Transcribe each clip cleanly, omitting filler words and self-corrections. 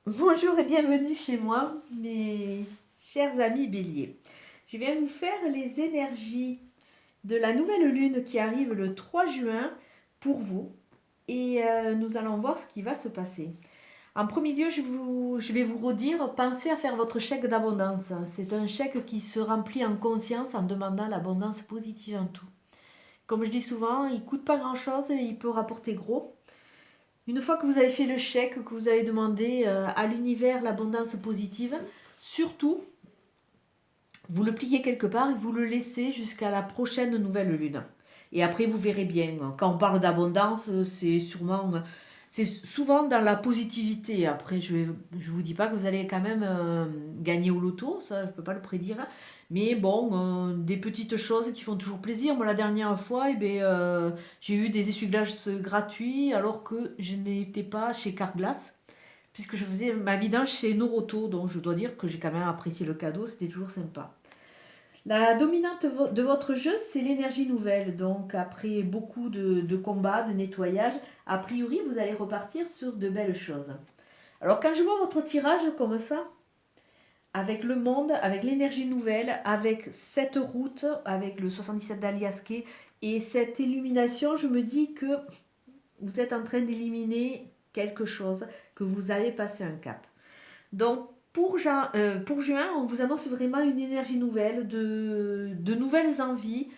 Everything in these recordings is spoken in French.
Bonjour et bienvenue chez moi, mes chers amis béliers. Je viens vous faire les énergies de la nouvelle lune qui arrive le 3 juin pour vous et nous allons voir ce qui va se passer. En premier lieu, je vais vous redire, pensez à faire votre chèque d'abondance. C'est un chèque qui se remplit en conscience en demandant l'abondance positive en tout. Comme je dis souvent, il ne coûte pas grand-chose et il peut rapporter gros. Une fois que vous avez fait le chèque, que vous avez demandé à l'univers l'abondance positive, surtout, vous le pliez quelque part et vous le laissez jusqu'à la prochaine nouvelle lune. Et après, vous verrez bien. Quand on parle d'abondance, c'est souvent dans la positivité. Après, je vous dis pas que vous allez quand même gagner au loto, ça, je peux pas le prédire. Mais bon, des petites choses qui font toujours plaisir. Moi, la dernière fois, j'ai eu des essuie-glaces gratuits alors que je n'étais pas chez Carglass, puisque je faisais ma vidange chez Noroto. Donc, je dois dire que j'ai quand même apprécié le cadeau, c'était toujours sympa. La dominante de votre jeu, c'est l'énergie nouvelle. Donc, après beaucoup de combats, de nettoyage, a priori, vous allez repartir sur de belles choses. Alors, quand je vois votre tirage comme ça, avec le monde, avec l'énergie nouvelle, avec cette route, avec le 77 d'Aliasqué et cette illumination, je me dis que vous êtes en train d'éliminer quelque chose, que vous allez passer un cap. Donc, pour juin, on vous annonce vraiment une énergie nouvelle, de nouvelles envies,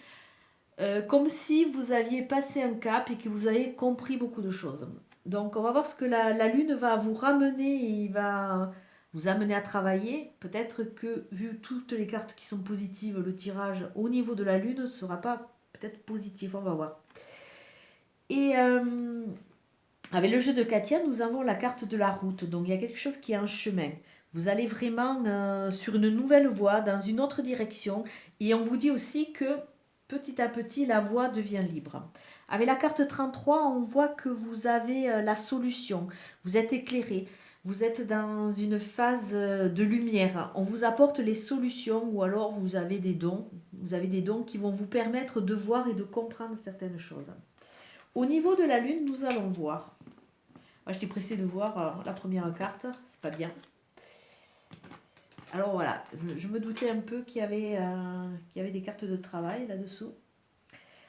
comme si vous aviez passé un cap et que vous avez compris beaucoup de choses. Donc, on va voir ce que la Lune va vous ramener et il va vous amener à travailler. Peut-être que, vu toutes les cartes qui sont positives, le tirage au niveau de la Lune ne sera pas peut-être positif. On va voir. Et avec le jeu de Katia, nous avons la carte de la route. Donc, il y a quelque chose qui est en chemin. Vous allez vraiment sur une nouvelle voie, dans une autre direction. Et on vous dit aussi que petit à petit, la voie devient libre. Avec la carte 33, on voit que vous avez la solution. Vous êtes éclairé. Vous êtes dans une phase de lumière. On vous apporte les solutions ou alors vous avez des dons. Vous avez des dons qui vont vous permettre de voir et de comprendre certaines choses. Au niveau de la lune, nous allons voir. Moi, j'étais pressée de voir la première carte. C'est pas bien. Alors voilà, je me doutais un peu qu'il y avait des cartes de travail là-dessous.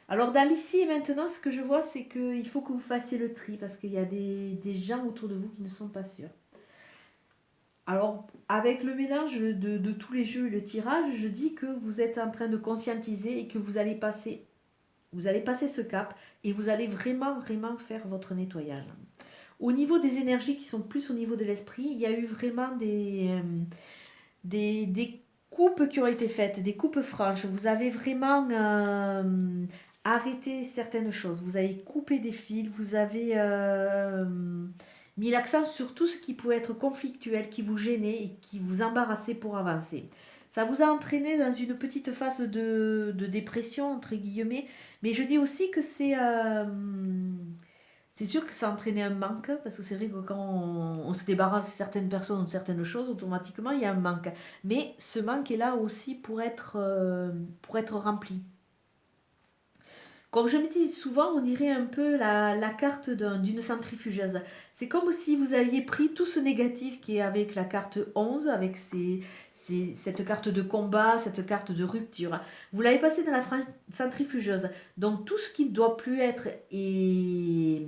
Alors dans l'ici et maintenant, ce que je vois, c'est qu'il faut que vous fassiez le tri parce qu'il y a des gens autour de vous qui ne sont pas sûrs. Alors, avec le mélange de tous les jeux et le tirage, je dis que vous êtes en train de conscientiser et que vous allez passer ce cap et vous allez vraiment, vraiment faire votre nettoyage. Au niveau des énergies qui sont plus au niveau de l'esprit, il y a eu vraiment des coupes qui ont été faites, des coupes franches. Vous avez vraiment arrêté certaines choses. Vous avez coupé des fils, vous avez mis l'accent sur tout ce qui pouvait être conflictuel, qui vous gênait et qui vous embarrassait pour avancer. Ça vous a entraîné dans une petite phase de dépression, entre guillemets, mais je dis aussi que c'est sûr que ça a entraîné un manque, parce que c'est vrai que quand on se débarrasse de certaines personnes ou de certaines choses, automatiquement il y a un manque. Mais ce manque est là aussi pour être rempli. Comme je me dis souvent, on dirait un peu la carte d'une centrifugeuse. C'est comme si vous aviez pris tout ce négatif qui est avec la carte 11, avec cette carte de combat, cette carte de rupture. Vous l'avez passé dans la centrifugeuse. Donc tout ce qui ne doit plus être et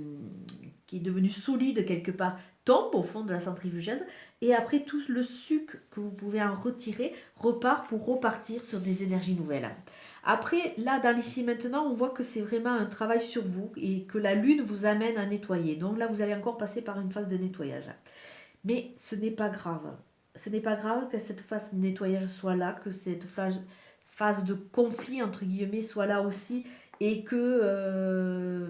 qui est devenu solide quelque part tombe au fond de la centrifugeuse. Et après, tout le sucre que vous pouvez en retirer repart pour repartir sur des énergies nouvelles. Après, là, dans l'ici maintenant, on voit que c'est vraiment un travail sur vous et que la lune vous amène à nettoyer. Donc là, vous allez encore passer par une phase de nettoyage. Mais ce n'est pas grave. Ce n'est pas grave que cette phase de nettoyage soit là, que cette phase de conflit, entre guillemets, soit là aussi et que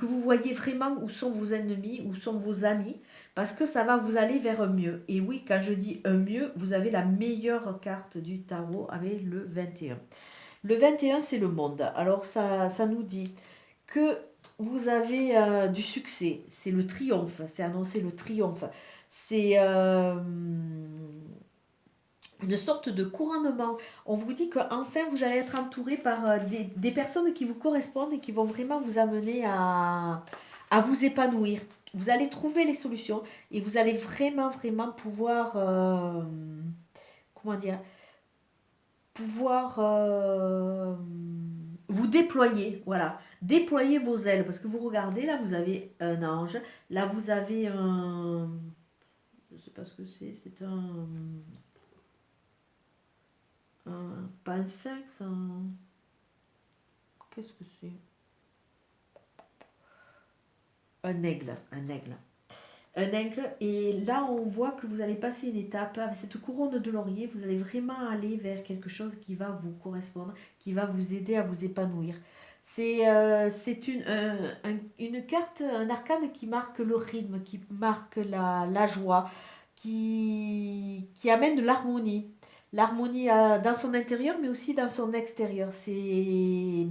vous voyez vraiment où sont vos ennemis, où sont vos amis, parce que ça va vous aller vers un mieux. Et oui, quand je dis un mieux, vous avez la meilleure carte du tarot avec le 21. Le 21, c'est le monde. Alors ça nous dit que vous avez du succès, c'est le triomphe, c'est annoncer le triomphe. C'est une sorte de couronnement. On vous dit qu'enfin vous allez être entouré par des personnes qui vous correspondent et qui vont vraiment vous amener à vous épanouir. vous allez trouver les solutions et vous allez vraiment, vraiment pouvoir, comment dire, pouvoir vous déployer, voilà, déployer vos ailes, parce que vous regardez, là vous avez un ange, là vous avez un, je sais pas ce que c'est pas un sphinx, qu'est-ce que c'est? Un aigle, un aigle. Un aigle, et là on voit que vous allez passer une étape avec cette couronne de laurier, vous allez vraiment aller vers quelque chose qui va vous correspondre, qui va vous aider à vous épanouir. C'est une carte, un arcane qui marque le rythme, qui marque la joie, qui amène de l'harmonie. L'harmonie dans son intérieur, mais aussi dans son extérieur. C'est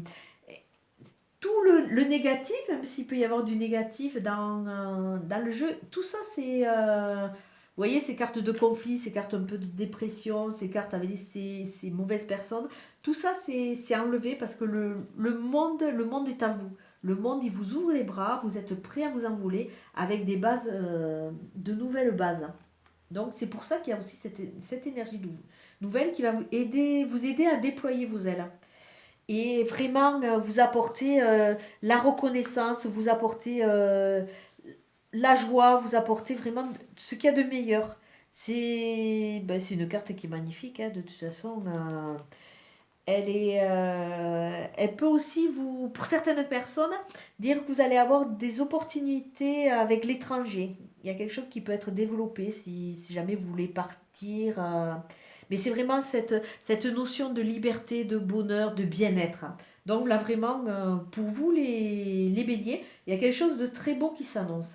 tout le négatif, même s'il peut y avoir du négatif dans le jeu, tout ça c'est... vous voyez, ces cartes de conflit, ces cartes un peu de dépression, ces cartes avec ces mauvaises personnes, tout ça c'est enlevé parce que le monde est à vous. Le monde, il vous ouvre les bras, vous êtes prêt à vous envoler avec des bases, de nouvelles bases. Donc c'est pour ça qu'il y a aussi cette énergie nouvelle qui va vous aider à déployer vos ailes et vraiment vous apporter la reconnaissance, vous apporter la joie, vous apporter vraiment ce qu'il y a de meilleur. C'est une carte qui est magnifique, hein, de toute façon. Elle peut aussi vous, pour certaines personnes, dire que vous allez avoir des opportunités avec l'étranger. Il y a quelque chose qui peut être développé si jamais vous voulez partir. Mais c'est vraiment cette notion de liberté, de bonheur, de bien-être. Donc là, vraiment, pour vous, les béliers, il y a quelque chose de très beau qui s'annonce.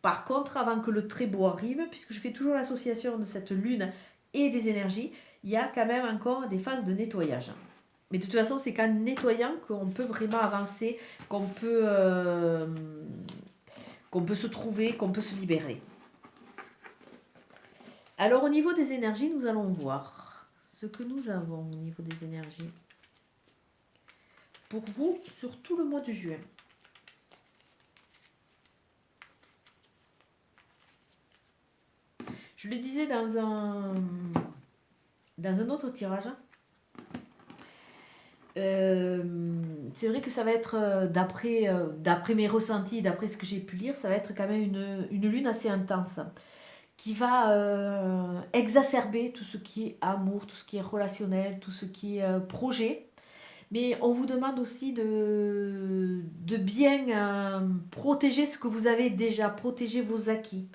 Par contre, avant que le très beau arrive, puisque je fais toujours l'association de cette lune et des énergies, il y a quand même encore des phases de nettoyage. Mais de toute façon, c'est qu'en nettoyant qu'on peut vraiment avancer, qu'on peut se trouver, qu'on peut se libérer. Alors au niveau des énergies, nous allons voir ce que nous avons au niveau des énergies. Pour vous, sur tout le mois de juin. Je le disais dans un autre tirage. C'est vrai que ça va être, d'après mes ressentis, d'après ce que j'ai pu lire, ça va être quand même une lune assez intense qui va exacerber tout ce qui est amour, tout ce qui est relationnel, tout ce qui est projet. Mais on vous demande aussi de bien protéger ce que vous avez déjà, protéger vos acquis.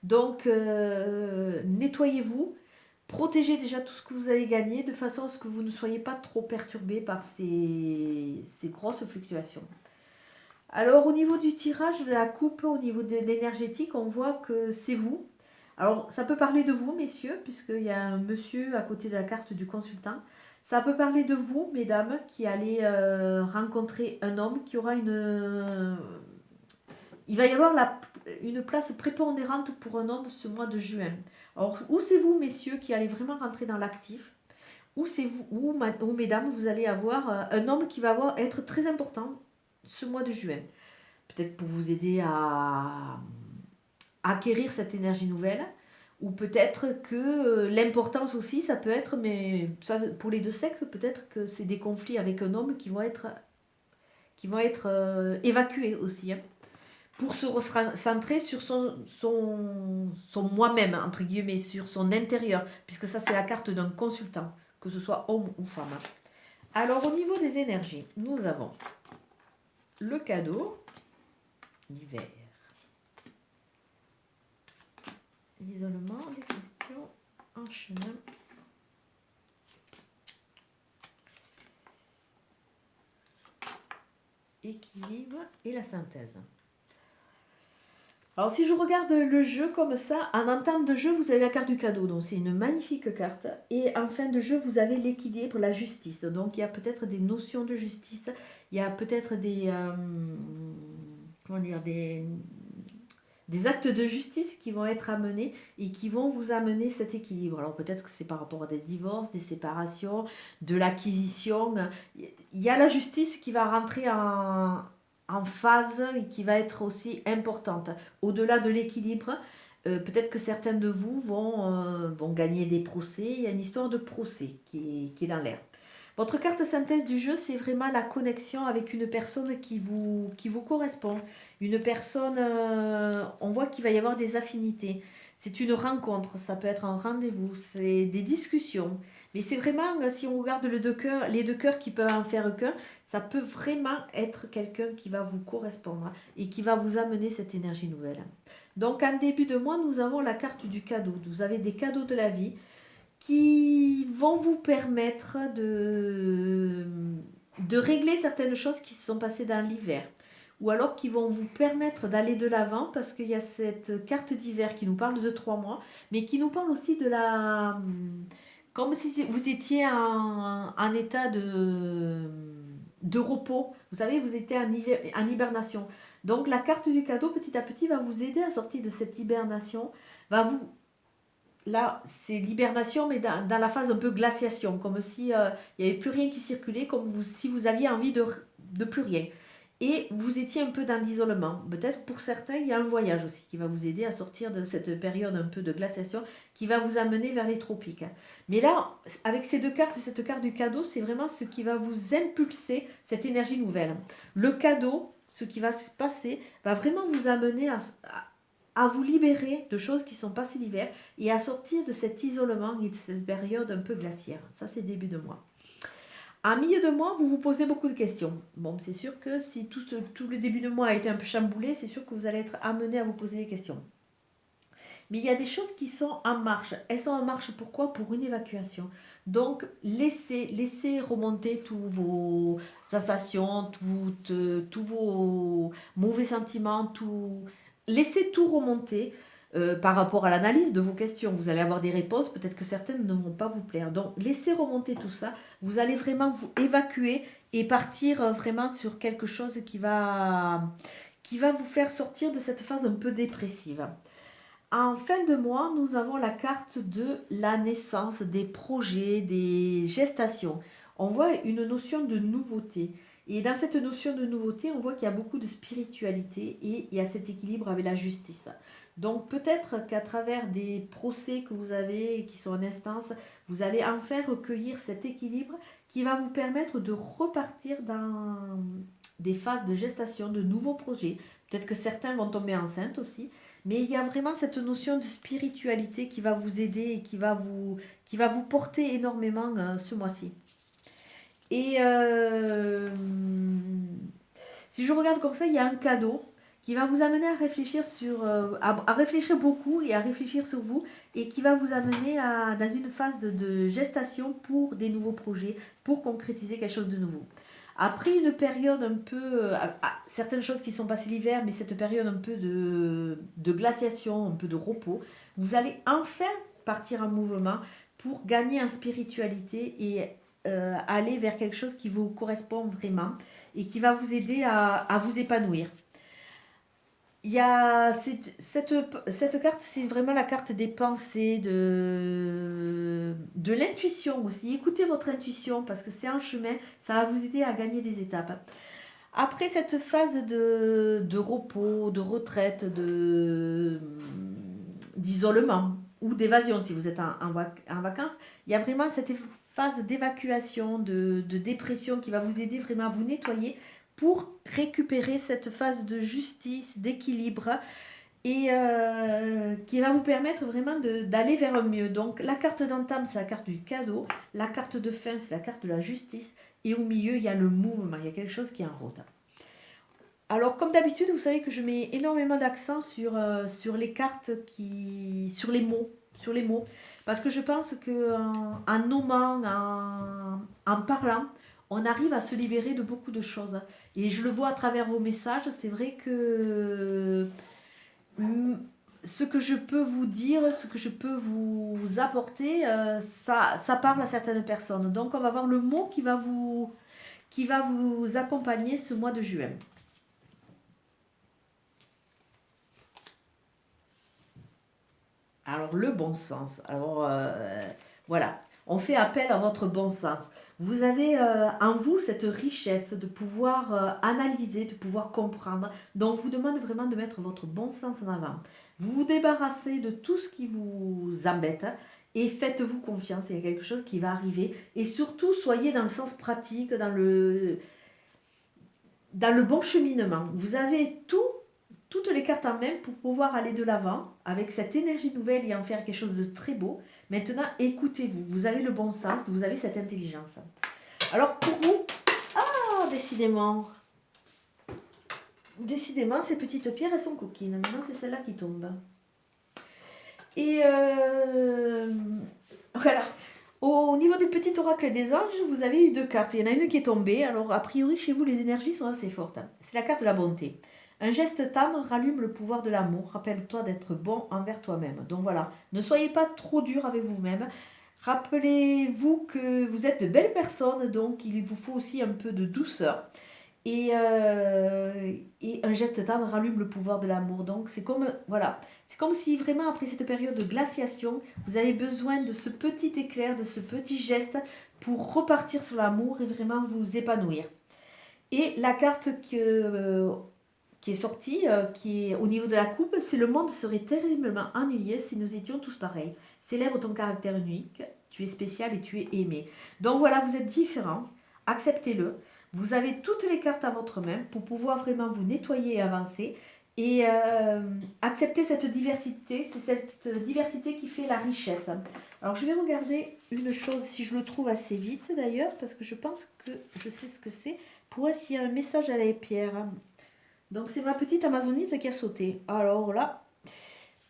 Donc, nettoyez-vous, protégez déjà tout ce que vous avez gagné de façon à ce que vous ne soyez pas trop perturbé par ces grosses fluctuations. Alors, au niveau du tirage de la coupe, au niveau de l'énergétique, on voit que c'est vous. Alors, ça peut parler de vous, messieurs, puisqu'il y a un monsieur à côté de la carte du consultant. Ça peut parler de vous, mesdames, qui allez rencontrer un homme qui aura il va y avoir une place prépondérante pour un homme ce mois de juin. Alors, ou c'est vous, messieurs, qui allez vraiment rentrer dans l'actif, ou c'est vous, ou mesdames, vous allez avoir un homme qui va être très important ce mois de juin. Peut-être pour vous aider à acquérir cette énergie nouvelle, ou peut-être que l'importance aussi, ça peut être, mais ça, pour les deux sexes, peut-être que c'est des conflits avec un homme qui vont être évacués aussi, hein, pour se recentrer sur son moi-même, entre guillemets, sur son intérieur, puisque ça c'est la carte d'un consultant, que ce soit homme ou femme. Alors au niveau des énergies, nous avons le cadeau, l'hiver, l'isolement, les questions en chemin, équilibre et la synthèse. Alors si je regarde le jeu comme ça, en entame de jeu, vous avez la carte du cadeau, donc c'est une magnifique carte. Et en fin de jeu, vous avez l'équilibre, la justice. Donc il y a peut-être des notions de justice, il y a peut-être des actes de justice qui vont être amenés et qui vont vous amener cet équilibre. Alors peut-être que c'est par rapport à des divorces, des séparations, de l'acquisition. Il y a la justice qui va rentrer en phase et qui va être aussi importante. Au-delà de l'équilibre, peut-être que certains de vous vont gagner des procès. Il y a une histoire de procès qui est dans l'air. Votre carte synthèse du jeu, c'est vraiment la connexion avec une personne qui vous correspond. Une personne, on voit qu'il va y avoir des affinités. C'est une rencontre, ça peut être un rendez-vous, c'est des discussions. Mais c'est vraiment, si on regarde les deux cœurs qui peuvent en faire qu'un, ça peut vraiment être quelqu'un qui va vous correspondre et qui va vous amener cette énergie nouvelle. Donc en début de mois, nous avons la carte du cadeau. Vous avez des cadeaux de la vie qui vont vous permettre de régler certaines choses qui se sont passées dans l'hiver. Ou alors qui vont vous permettre d'aller de l'avant parce qu'il y a cette carte d'hiver qui nous parle de 3 mois, mais qui nous parle aussi de la... Comme si vous étiez en état de repos. Vous savez, vous étiez en hibernation. Donc la carte du cadeau, petit à petit, va vous aider à sortir de cette hibernation, va vous là, c'est l'hibernation, mais dans la phase un peu glaciation, comme si il n'y avait plus rien qui circulait, comme si vous aviez envie de plus rien. Et vous étiez un peu dans l'isolement. Peut-être pour certains, il y a un voyage aussi qui va vous aider à sortir de cette période un peu de glaciation, qui va vous amener vers les tropiques. Mais là, avec ces deux cartes et cette carte du cadeau, c'est vraiment ce qui va vous impulser cette énergie nouvelle. Le cadeau, ce qui va se passer, va vraiment vous amener à vous libérer de choses qui sont passées l'hiver et à sortir de cet isolement et de cette période un peu glaciaire. Ça, c'est début de mois. En milieu de mois, vous vous posez beaucoup de questions. Bon, c'est sûr que si tout le début de mois a été un peu chamboulé, c'est sûr que vous allez être amené à vous poser des questions. Mais il y a des choses qui sont en marche. Elles sont en marche pourquoi? Pour une évacuation. Donc, laissez remonter tous vos sensations, tous vos mauvais sentiments, laissez tout remonter par rapport à l'analyse de vos questions. Vous allez avoir des réponses, peut-être que certaines ne vont pas vous plaire. Donc, laissez remonter tout ça. Vous allez vraiment vous évacuer et partir vraiment sur quelque chose qui va vous faire sortir de cette phase un peu dépressive. En fin de mois, nous avons la carte de la naissance, des projets, des gestations. On voit une notion de nouveauté. Et dans cette notion de nouveauté, on voit qu'il y a beaucoup de spiritualité et il y a cet équilibre avec la justice. Donc peut-être qu'à travers des procès que vous avez qui sont en instance, vous allez enfin recueillir cet équilibre qui va vous permettre de repartir dans des phases de gestation, de nouveaux projets. Peut-être que certains vont tomber enceintes aussi. Mais il y a vraiment cette notion de spiritualité qui va vous aider et qui va vous porter énormément ce mois-ci. Et si je regarde comme ça, il y a un cadeau qui va vous amener à réfléchir à réfléchir beaucoup et à réfléchir sur vous et qui va vous amener dans une phase de gestation pour des nouveaux projets, pour concrétiser quelque chose de nouveau. Après une période un peu, certaines choses qui sont passées l'hiver, mais cette période un peu de glaciation, un peu de repos, vous allez enfin partir en mouvement pour gagner en spiritualité et aller vers quelque chose qui vous correspond vraiment et qui va vous aider à vous épanouir. Il y a cette carte, c'est vraiment la carte des pensées, de l'intuition aussi. Écoutez votre intuition parce que c'est un chemin, ça va vous aider à gagner des étapes. Après cette phase de repos, de retraite, d'isolement ou d'évasion si vous êtes en vacances, il y a vraiment cette phase d'évacuation, de dépression qui va vous aider vraiment à vous nettoyer pour récupérer cette phase de justice, d'équilibre et qui va vous permettre vraiment d'aller vers un mieux. Donc la carte d'entame, c'est la carte du cadeau, la carte de fin, c'est la carte de la justice, et au milieu, il y a le mouvement, il y a quelque chose qui est en route. Alors comme d'habitude, vous savez que je mets énormément d'accent sur les cartes, sur les mots, parce que je pense qu'en nommant, en parlant, on arrive à se libérer de beaucoup de choses. Et je le vois à travers vos messages, c'est vrai que ce que je peux vous dire, ce que je peux vous apporter, ça parle à certaines personnes. Donc on va voir le mot qui va vous accompagner ce mois de juin. Alors le bon sens. Alors voilà. On fait appel à votre bon sens. Vous avez en vous cette richesse de pouvoir analyser, de pouvoir comprendre. Donc, je vous demande vraiment de mettre votre bon sens en avant. Vous vous débarrassez de tout ce qui vous embête et faites-vous confiance. Il y a quelque chose qui va arriver. Et surtout, soyez dans le sens pratique, dans le bon cheminement. Vous avez toutes les cartes en main pour pouvoir aller de l'avant avec cette énergie nouvelle et en faire quelque chose de très beau. Maintenant, écoutez-vous. Vous avez le bon sens, vous avez cette intelligence. Alors pour vous, décidément, ces petites pierres, elles sont coquines. Maintenant, c'est celle-là qui tombe. Et voilà. Au niveau du petit oracle des anges, vous avez eu 2 cartes. Il y en a une qui est tombée. Alors, a priori, chez vous, les énergies sont assez fortes. C'est la carte de la bonté. Un geste tendre rallume le pouvoir de l'amour. Rappelle-toi d'être bon envers toi-même. Donc voilà, ne soyez pas trop dur avec vous-même. Rappelez-vous que vous êtes de belles personnes, donc il vous faut aussi un peu de douceur. Et un geste tendre rallume le pouvoir de l'amour. Donc c'est comme, voilà, c'est comme si vraiment après cette période de glaciation, vous avez besoin de ce petit éclair, de ce petit geste pour repartir sur l'amour et vraiment vous épanouir. Et la carte qui est sortie, qui est au niveau de la coupe, c'est le monde serait terriblement ennuyé si nous étions tous pareils. Célèbre ton caractère unique, tu es spécial et tu es aimé. Donc voilà, vous êtes différents, acceptez-le. Vous avez toutes les cartes à votre main pour pouvoir vraiment vous nettoyer et avancer. Et accepter cette diversité, c'est cette diversité qui fait la richesse. Alors je vais regarder une chose, si je le trouve assez vite d'ailleurs, parce que je pense que je sais ce que c'est, pour voir s'il y a un message à la pierre. Donc c'est ma petite amazonite qui a sauté. Alors là,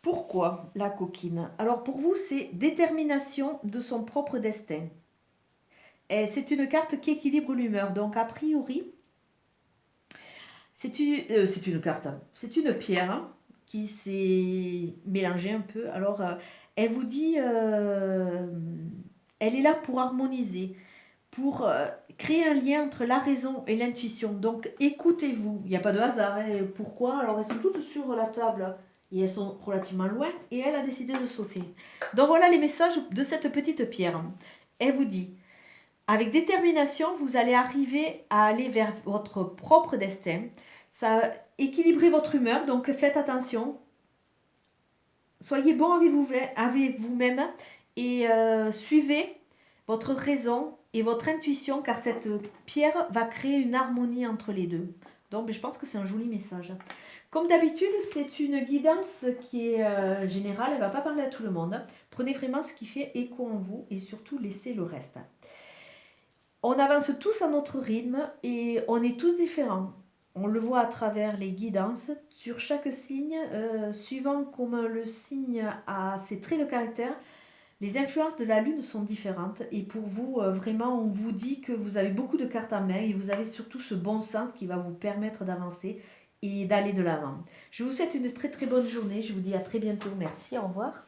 pourquoi la coquine? Alors pour vous, c'est détermination de son propre destin. Et c'est une carte qui équilibre l'humeur. Donc a priori, c'est une carte, c'est une pierre qui s'est mélangée un peu. Alors elle vous dit, elle est là pour harmoniser, pour créer un lien entre la raison et l'intuition. Donc écoutez-vous, il n'y a pas de hasard. Pourquoi? Alors elles sont toutes sur la table et elles sont relativement loin et elle a décidé de sauter. Donc voilà les messages de cette petite pierre. Elle vous dit, avec détermination, vous allez arriver à aller vers votre propre destin. Ça équilibrez votre humeur, donc faites attention. Soyez bon avec vous-même et suivez votre raison et votre intuition, car cette pierre va créer une harmonie entre les deux. Donc je pense que c'est un joli message. Comme d'habitude, c'est une guidance qui est générale, elle ne va pas parler à tout le monde. Prenez vraiment ce qui fait écho en vous et surtout laissez le reste. On avance tous à notre rythme et on est tous différents. On le voit à travers les guidances. Sur chaque signe, suivant comme le signe a ses traits de caractère, les influences de la Lune sont différentes. Et pour vous, vraiment, on vous dit que vous avez beaucoup de cartes en main et vous avez surtout ce bon sens qui va vous permettre d'avancer et d'aller de l'avant. Je vous souhaite une très très bonne journée. Je vous dis à très bientôt. Merci, au revoir.